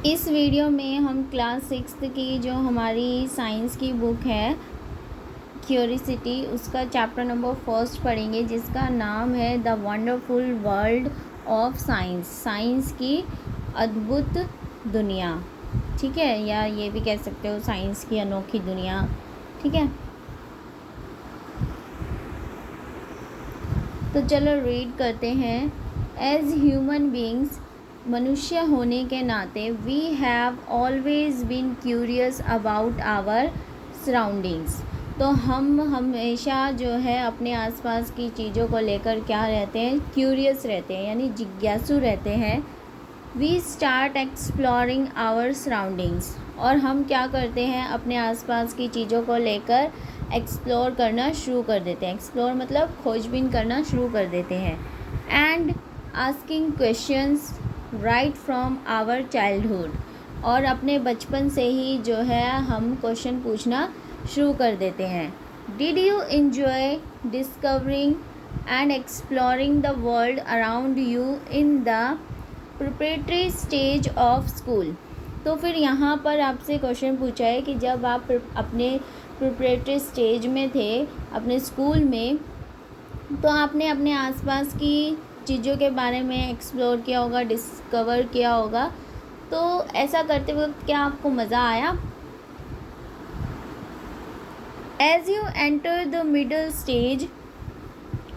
इस वीडियो में हम क्लास 6 की जो हमारी साइंस की बुक है क्यूरियोसिटी, उसका चैप्टर नंबर 1 पढ़ेंगे, जिसका नाम है the wonderful world of science. Science की अद्भुत दुनिया, ठीक है, या ये भी कह सकते हो साइंस की अनोखी दुनिया, ठीक है। तो चलो रीड करते हैं। एज ह्यूमन बींग्स, मनुष्य होने के नाते, we have always been curious about our surroundings. तो हम हमेशा जो है अपने आसपास की चीज़ों को लेकर क्या रहते हैं, क्यूरियस रहते हैं, यानी जिज्ञासु रहते हैं। We start exploring our surroundings, और हम क्या करते हैं, अपने आसपास की चीज़ों को लेकर एक्सप्लोर करना शुरू कर देते हैं। एक्सप्लोर मतलब खोजबीन करना शुरू कर देते हैं। And asking questions right from our childhood, और अपने बचपन से ही जो है हम क्वेश्चन पूछना शुरू कर देते हैं। Did you enjoy discovering and exploring the world around you in the preparatory stage of school. तो फिर यहाँ पर आपसे क्वेश्चन पूछा है कि जब आप अपने प्रिपरेटरी स्टेज में थे, अपने स्कूल में, तो आपने अपने आसपास की चीज़ों के बारे में एक्सप्लोर किया होगा, डिस्कवर किया होगा। तो ऐसा करते वक्त क्या आपको मज़ा आया? As you enter the middle stage,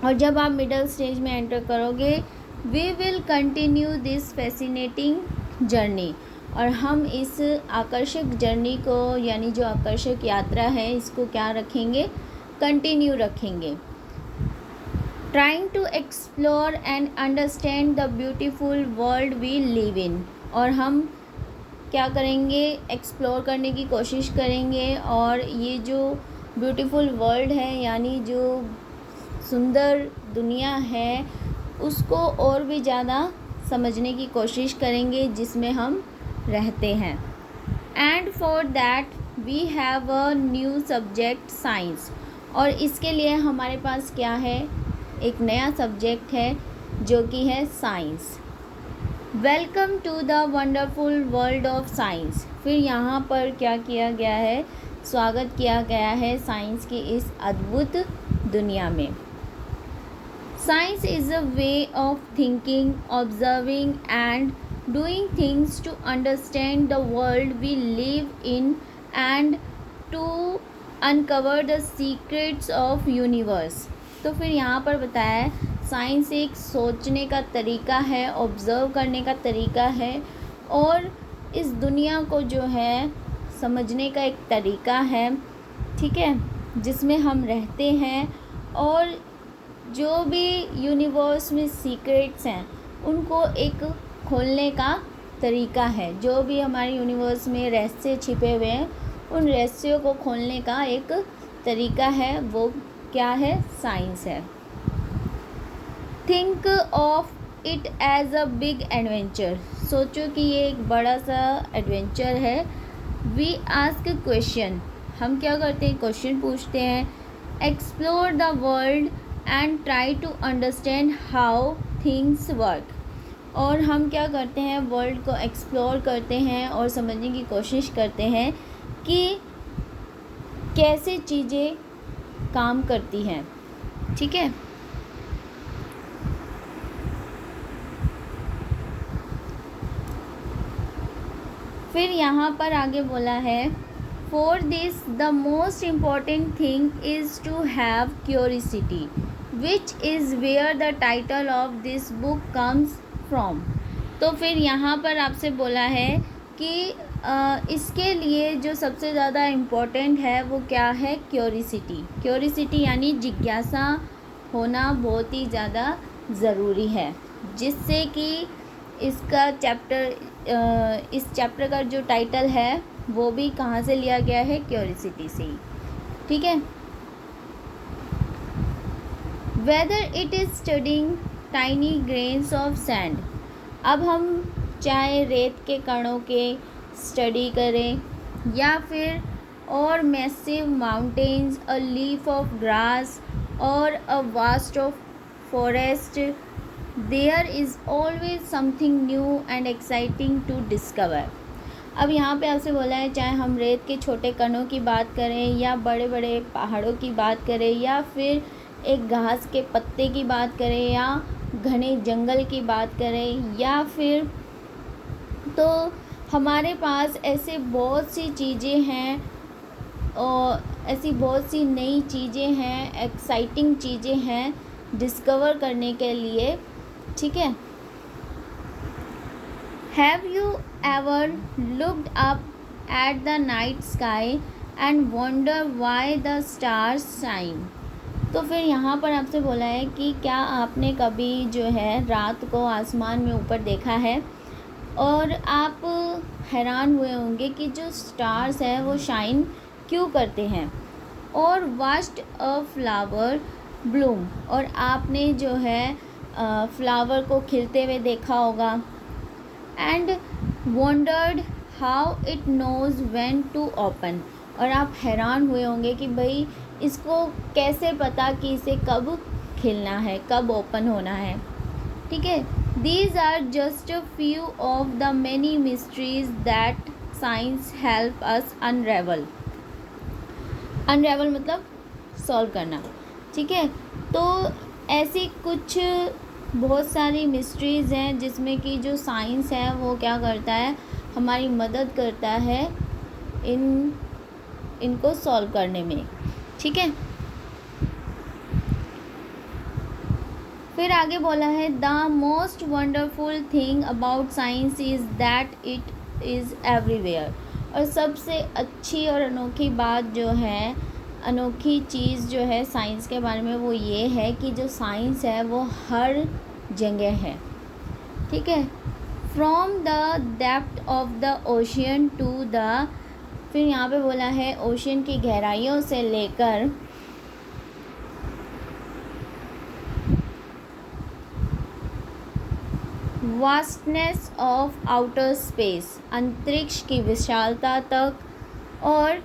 और जब आप मिडल स्टेज में एंटर करोगे, we will continue this fascinating journey, और हम इस आकर्षक जर्नी को, यानी जो आकर्षक यात्रा है, इसको क्या रखेंगे, कंटिन्यू रखेंगे। Trying to explore and understand the beautiful world we live in, और हम क्या करेंगे, एक्सप्लोर करने की कोशिश करेंगे, और ये जो ब्यूटीफुल वर्ल्ड है, यानी जो सुंदर दुनिया है, उसको और भी ज़्यादा समझने की कोशिश करेंगे जिसमें हम रहते हैं। And for that we have a new subject science, और इसके लिए हमारे पास क्या है, एक नया सब्जेक्ट है जो कि है science. Welcome to the wonderful world of science. फिर यहाँ पर क्या किया गया है, स्वागत किया गया है साइंस की इस अद्भुत दुनिया में। Science is a way of thinking, observing and doing things to understand the world we live in and to uncover the secrets of universe. तो फिर यहाँ पर बताया है, साइंस एक सोचने का तरीका है, ऑब्ज़र्व करने का तरीका है, और इस दुनिया को जो है समझने का एक तरीका है, ठीक है, जिसमें हम रहते हैं, और जो भी यूनिवर्स में सीक्रेट्स हैं उनको एक खोलने का तरीका है। जो भी हमारे यूनिवर्स में रहस्य छिपे हुए हैं, उन रहस्यों को खोलने का एक तरीका है, वो क्या है, साइंस है। Think of it as a big adventure, सोचो कि ये एक बड़ा सा एडवेंचर है। वी आस्क क्वेश्चन, हम क्या करते हैं, क्वेश्चन पूछते हैं। Explore the world and try to understand how things work, और हम क्या करते हैं, वर्ल्ड को एक्सप्लोर करते हैं और समझने की कोशिश करते हैं कि कैसे चीज़ें काम करती हैं, ठीक है। फिर यहाँ पर आगे बोला है, for this the most important thing is to have curiosity, which is where the title of this book comes from. तो फिर यहाँ पर आपसे बोला है कि इसके लिए जो सबसे ज़्यादा इम्पोर्टेंट है वो क्या है, क्यूरियोसिटी। क्यूरियोसिटी यानी जिज्ञासा होना बहुत ही ज़्यादा ज़रूरी है, जिससे कि इसका इस चैप्टर का जो टाइटल है वो भी कहाँ से लिया गया है, क्यूरियोसिटी से ही, ठीक है। Whether it is studying tiny grains of sand, अब हम चाहे रेत के कणों के स्टडी करें, या फिर और massive mountains, a leaf of grass और a vast of forest, there is always something new and exciting to discover. अब यहाँ पे आपसे बोला है चाहे हम रेत के छोटे कणों की बात करें या बड़े बड़े पहाड़ों की बात करें या फिर एक घास के पत्ते की बात करें या घने जंगल की बात करें या फिर तो हमारे पास ऐसे बहुत सी चीज़ें हैं और ऐसी बहुत सी नई चीज़ें हैं, एक्साइटिंग चीज़ें हैं डिस्कवर करने के लिए, ठीक है। Have you ever looked up at the night sky and wonder why the stars shine. तो फिर यहाँ पर आपसे बोला है कि क्या आपने कभी जो है रात को आसमान में ऊपर देखा है और आप हैरान हुए होंगे कि जो स्टार्स हैं वो शाइन क्यों करते हैं। और वास्ट अ फ्लावर ब्लूम, और आपने जो है फ्लावर को खिलते हुए देखा होगा। And wondered how it knows when to open, और आप हैरान हुए होंगे कि भाई इसको कैसे पता कि इसे कब खिलना है, कब ओपन होना है, ठीक है। These are just a few of the many mysteries that science help us unravel. Unravel मतलब सॉल्व करना, ठीक है। तो ऐसी कुछ बहुत सारी मिस्ट्रीज़ हैं जिसमें कि जो साइंस है वो क्या करता है, हमारी मदद करता है इनको सॉल्व करने में, ठीक है। फिर आगे बोला है the most wonderful thing about science is that it is everywhere. और सबसे अच्छी और अनोखी बात जो है, अनोखी चीज़ जो है साइंस के बारे में वो ये है कि जो साइंस है वो हर जगह है, ठीक है। From the depth of the ocean to the, फिर यहाँ पे बोला है ओशियन की गहराइयों से लेकर वास्टनेस ऑफ आउटर स्पेस, अंतरिक्ष की विशालता तक, और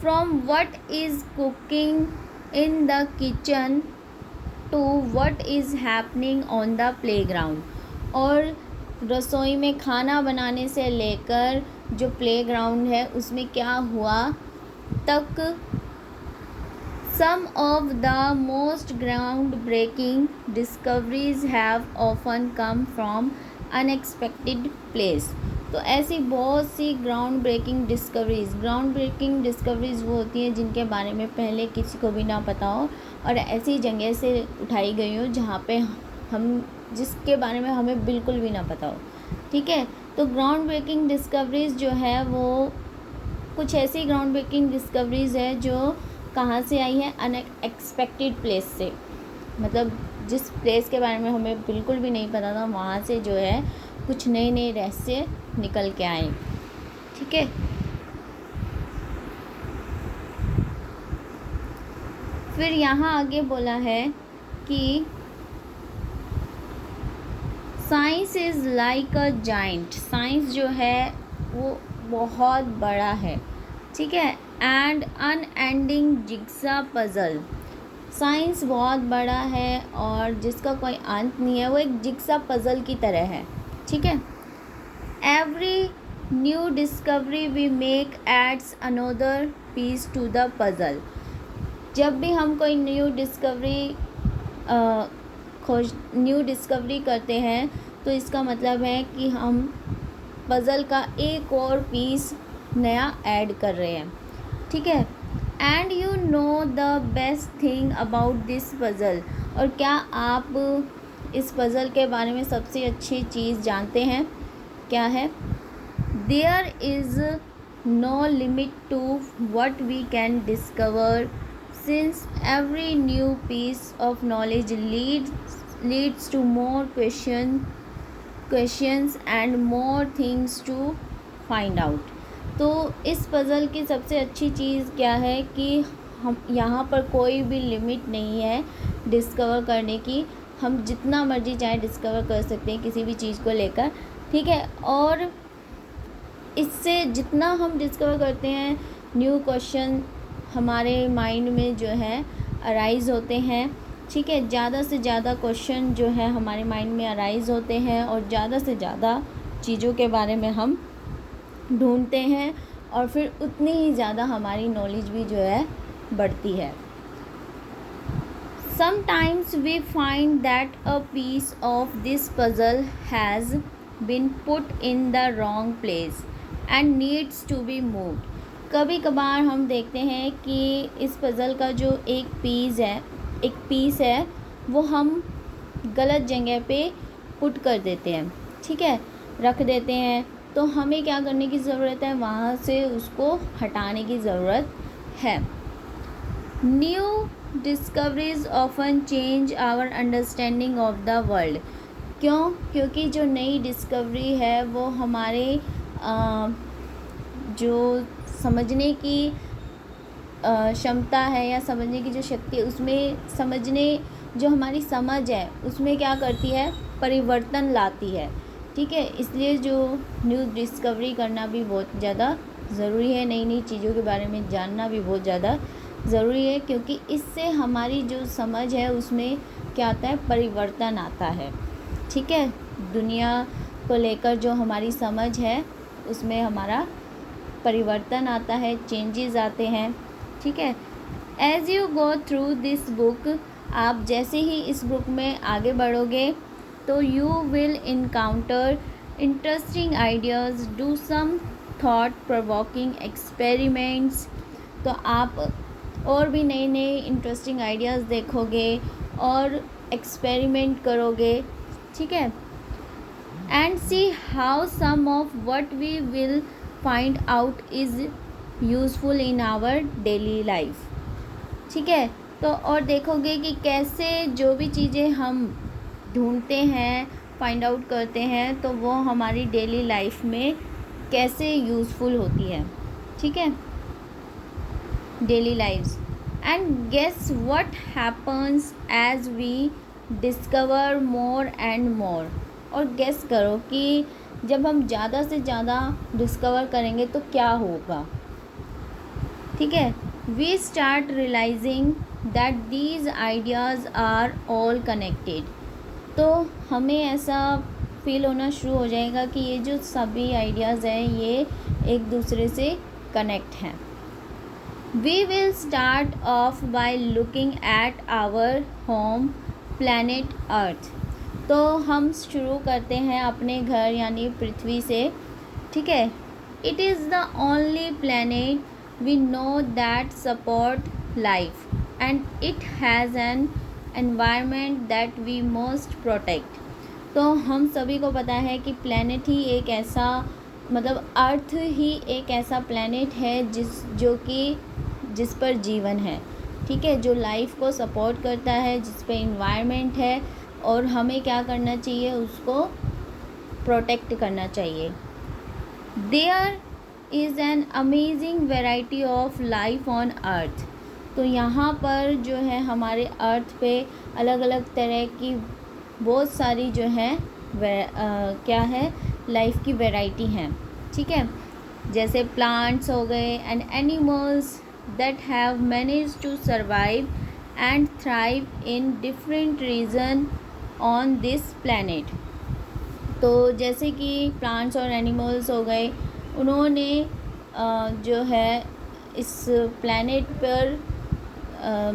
from what is cooking in the kitchen to what is happening on the playground, और रसोई में खाना बनाने से लेकर जो प्लेग्राउंड है उसमें क्या हुआ तक। Some of the most groundbreaking discoveries have often come from unexpected place. तो ऐसी बहुत सी ग्राउंड ब्रेकिंग डिस्कवरीज़ वो होती हैं जिनके बारे में पहले किसी को भी ना पता हो और ऐसी जगह से उठाई गई हो जहाँ पे हम जिसके बारे में हमें बिल्कुल भी ना पता हो, ठीक है। तो ग्राउंड ब्रेकिंग डिस्कवरीज़ जो है वो कुछ ऐसी ग्राउंड ब्रेकिंग डिस्कवरीज़ है जो कहाँ से आई है, अनएक्सपेक्टेड प्लेस से, मतलब जिस प्लेस के बारे में हमें बिल्कुल भी नहीं पता था वहाँ से जो है कुछ नए नए रहस्य निकल के आए, ठीक है। फिर यहाँ आगे बोला है कि science is like a giant, science जो है वो बहुत बड़ा है, ठीक है। And unending jigsaw puzzle, science बहुत बड़ा है और जिसका कोई अंत नहीं है, वो एक जिग्सा पज़ल की तरह है, ठीक है। Every new discovery we make adds another piece to the puzzle, जब भी हम कोई न्यू डिस्कवरी करते हैं तो इसका मतलब है कि हम पज़ल का एक और पीस नया ऐड कर रहे हैं, ठीक है। And you know the best thing about this puzzle, और क्या आप इस पज़ल के बारे में सबसे अच्छी चीज़ जानते हैं, क्या है। There is no limit to what we can discover since every new piece of knowledge leads to more questions and more things to find out. तो इस पज़ल की सबसे अच्छी चीज़ क्या है कि हम यहाँ पर कोई भी लिमिट नहीं है डिस्कवर करने की, हम जितना मर्ज़ी चाहे डिस्कवर कर सकते हैं किसी भी चीज़ को लेकर, ठीक है। और इससे जितना हम डिस्कवर करते हैं न्यू क्वेश्चन हमारे माइंड में जो है अराइज़ होते हैं, ठीक है। ज़्यादा से ज़्यादा क्वेश्चन जो है हमारे माइंड में अराइज़ होते हैं और ज़्यादा से ज़्यादा चीज़ों के बारे में हम ढूंढते हैं और फिर उतनी ही ज़्यादा हमारी नॉलेज भी जो है बढ़ती है. Sometimes we find that a piece of this puzzle has been put in the wrong place and needs to be moved. कभी कभार हम देखते हैं कि इस पज़ल का जो एक पीस है वो हम गलत जगह पे पुट कर देते हैं, ठीक है, रख देते हैं. तो हमें क्या करने की ज़रूरत है, वहाँ से उसको हटाने की ज़रूरत है. New discoveries often change our understanding of the world. क्यों? क्योंकि जो नई डिस्कवरी है वो हमारे जो समझने की क्षमता है या समझने की जो शक्ति है उसमें जो हमारी समझ है उसमें क्या करती है, परिवर्तन लाती है. ठीक है, इसलिए जो न्यू डिस्कवरी करना भी बहुत ज़्यादा ज़रूरी है. नई नई चीज़ों के बारे में जानना भी बहुत ज़्यादा ज़रूरी है, क्योंकि इससे हमारी जो समझ है उसमें क्या आता है, परिवर्तन आता है. ठीक है, दुनिया को लेकर जो हमारी समझ है उसमें हमारा परिवर्तन आता है, चेंजेस आते हैं. ठीक है, as you go through this book, आप जैसे ही इस बुक में आगे बढ़ोगे तो you will encounter interesting ideas, do some thought provoking experiments. तो आप और भी नए नए इंटरेस्टिंग आइडियाज़ देखोगे और एक्सपेरिमेंट करोगे. ठीक है, and see how some of what we will find out is useful in our daily life. ठीक है, तो और देखोगे कि कैसे जो भी चीज़ें हम ढूंढते हैं, फाइंड आउट करते हैं, तो वो हमारी डेली लाइफ में कैसे यूज़फुल होती है. ठीक है, daily lifes. And guess what happens as we discover more and more. और गेस करो कि जब हम ज़्यादा से ज़्यादा डिस्कवर करेंगे तो क्या होगा. ठीक है, we start realising that these ideas are all connected. तो हमें ऐसा फील होना शुरू हो जाएगा कि ये जो सभी आइडियाज़ हैं ये एक दूसरे से कनेक्ट हैं. We will start off by looking at our home planet Earth. तो हम शुरू करते हैं अपने घर यानी पृथ्वी से. ठीक है, it is the only planet we know that support life and it has an environment that we must protect. तो हम सभी को पता है कि प्लैनेट ही एक ऐसा, मतलब अर्थ ही एक ऐसा प्लैनेट है जिस पर जीवन है. ठीक है, जो लाइफ को सपोर्ट करता है, जिस पे इन्वायरमेंट है, और हमें क्या करना चाहिए, उसको प्रोटेक्ट करना चाहिए. There is an amazing variety of life on earth. तो यहाँ पर जो है हमारे अर्थ पे अलग अलग तरह की बहुत सारी जो है क्या है, लाइफ की वैरायटी हैं. ठीक है, जैसे प्लांट्स हो गए and animals that have managed to survive and thrive in different region on this planet. तो जैसे कि प्लांट्स और एनिमल्स हो गए, उन्होंने जो है इस प्लैनेट पर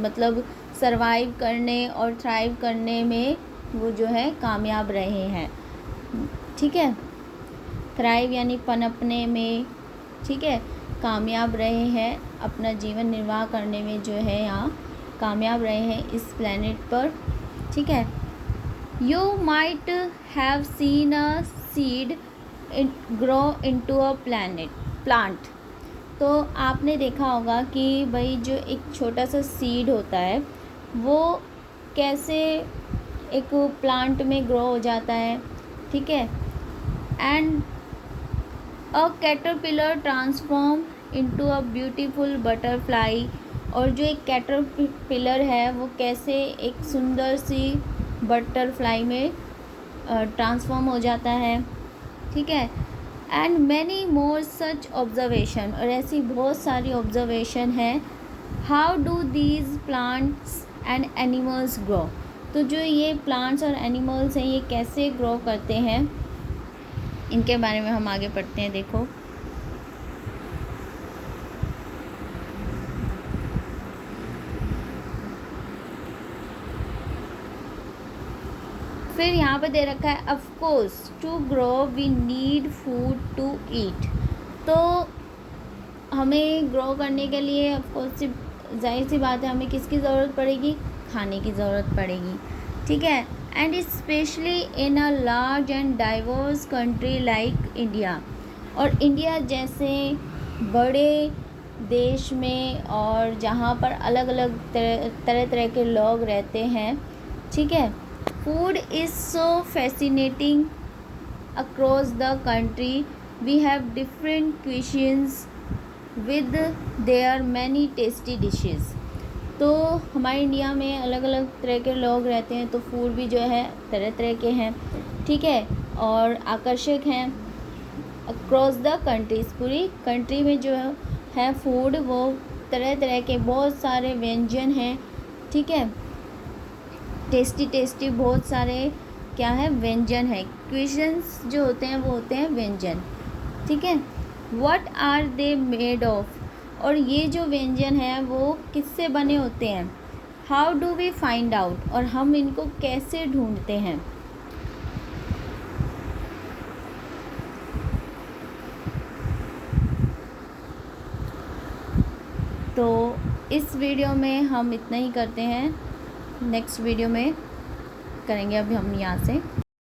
मतलब सरवाइव करने और थ्राइव करने में वो जो है कामयाब रहे हैं. ठीक है, थ्राइव यानी पनपने में, ठीक है, कामयाब रहे हैं, अपना जीवन निर्वाह करने में जो है यहाँ कामयाब रहे हैं इस प्लैनेट पर. ठीक है, you might have seen a seed grow into a plant. तो आपने देखा होगा कि भाई जो एक छोटा सा सीड होता है वो कैसे एक प्लांट में ग्रो हो जाता है. ठीक है, and a caterpillar transform into a beautiful butterfly. और जो एक कैटरपिलर है वो कैसे एक सुंदर सी बटरफ्लाई में ट्रांसफॉर्म हो जाता है. ठीक है, and many more such observation. और ऐसी बहुत सारी ऑब्जर्वेशन हैं. How do these plants and animals grow. तो जो ये प्लांट्स और एनिमल्स हैं ये कैसे ग्रो करते हैं, इनके बारे में हम आगे पढ़ते हैं. देखो, फिर यहाँ पे दे रखा है of course to grow we need food to eat. तो हमें ग्रो करने के लिए ऑफ कोर्स जाहिर सी बात है हमें किसकी ज़रूरत पड़ेगी, खाने की ज़रूरत पड़ेगी, ठीक है। And specially in a large and diverse country like India, और इंडिया जैसे बड़े देश में और जहाँ पर अलग अलग तरह तरह के लोग रहते हैं, ठीक है। Food is so fascinating across the country, we have different cuisines with their many tasty dishes. तो हमारे इंडिया में अलग अलग तरह के लोग रहते हैं, तो फूड भी जो है तरह तरह के हैं, ठीक है, और आकर्षक हैं अक्रॉस द कंट्रीज़। पूरी कंट्री में जो है फूड वो तरह तरह के बहुत सारे व्यंजन हैं, ठीक है, टेस्टी टेस्टी बहुत सारे क्या है व्यंजन है। क्वेश्चंस जो होते हैं वो होते हैं व्यंजन, ठीक है। What are they made of, और ये जो व्यंजन है वो किससे बने होते हैं। How do we find out, और हम इनको कैसे ढूंढते हैं। तो इस वीडियो में हम इतना ही करते हैं, नेक्स्ट वीडियो में करेंगे अभी हम यहाँ से।